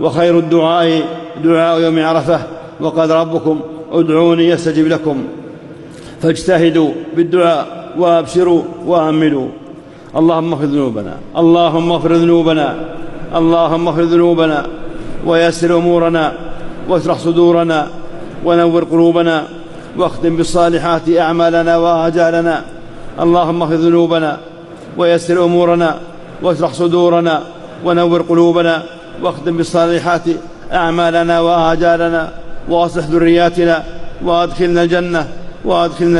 وخير الدعاء دعاء يوم عرفة، وقال ربكم ادعوني يستجب لكم، فاجتهدوا بالدعاء وابشروا واملوا. اللهم اغفر ذنوبنا، اللهم اغفر ذنوبنا، اللهم اغفر ذنوبنا، ويسر امورنا، واشرح صدورنا، ونور قلوبنا، واختم بالصالحات اعمالنا واجالنا. اللهم اغفر ذنوبنا، ويسر امورنا، واشرح صدورنا، ونور قلوبنا، واختم بالصالحات اعمالنا واجالنا، واصلح ذرياتنا، وادخلنا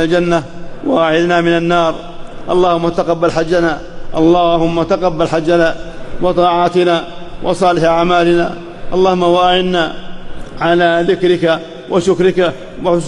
الجنه، واعذنا من النار. اللهم تقبل حجنا، اللهم تقبل حجنا وطاعاتنا وصالح أعمالنا. اللهم واعنا على ذكرك وشكرك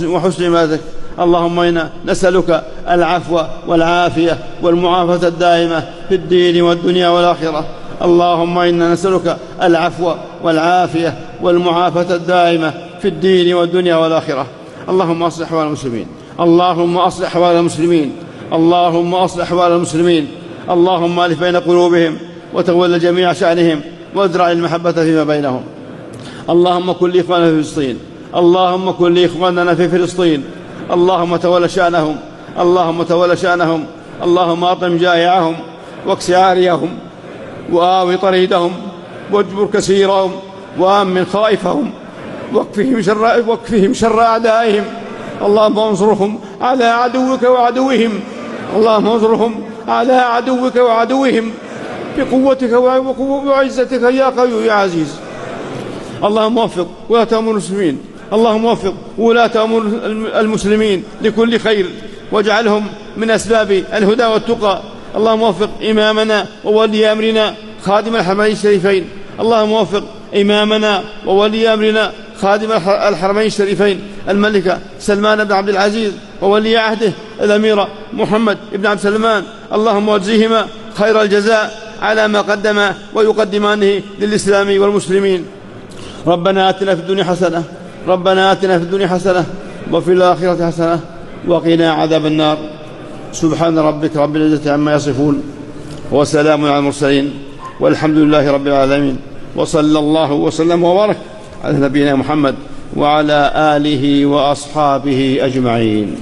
وحسن عبادتك. اللهم إنا نسألك العفو والعافية والمعافاة الدائمة في الدين والدنيا والآخرة. اللهم إنا نسألك العفو والعافية والمعافاة الدائمة في الدين والدنيا والآخرة. اللهم أصلح أحوال المسلمين، اللهم أصلح أحوال المسلمين، اللهم أصلح أحوال المسلمين. اللهم ألف بين قلوبهم، وتولى جميع شأنهم، وازرع المحبة فيما بينهم. اللهم كن لإخواننا في فلسطين، اللهم كن لإخواننا في فلسطين. اللهم تولى شأنهم، اللهم تولى شأنهم. اللهم أطعم جائعهم، واكس عاريهم، وآوي طريدهم، واجبر كسيرهم، وآمن خائفهم، واكفهم شر أعدائهم. اللهم انصرهم على عدوك وعدوهم، اللهم انصرهم على عدوك وعدوهم بقوتك وعزتك يا قوي يا عزيز. اللهم وفق ولاة أمور المسلمين، اللهم وفق ولاة أمور المسلمين لكل خير، واجعلهم من أسباب الهدى والتقى. اللهم وفق إمامنا وولي أمرنا خادم الحرمين الشريفين، اللهم وفق إمامنا وولي أمرنا خادم الحرمين الشريفين الملك سلمان بن عبد العزيز، وولي عهده الأمير محمد بن عبد سلمان. اللهم واجزهما خير الجزاء على ما قدما ويقدمانه للإسلام والمسلمين. ربنا آتنا في الدنيا حسنة، ربنا آتنا في الدنيا حسنة، وفي الآخرة حسنة، وقنا عذاب النار. سبحان ربك رب العزة عما يصفون، وسلام على المرسلين، والحمد لله رب العالمين. وصلى الله وسلم وبارك على نبينا محمد وعلى آله وأصحابه أجمعين.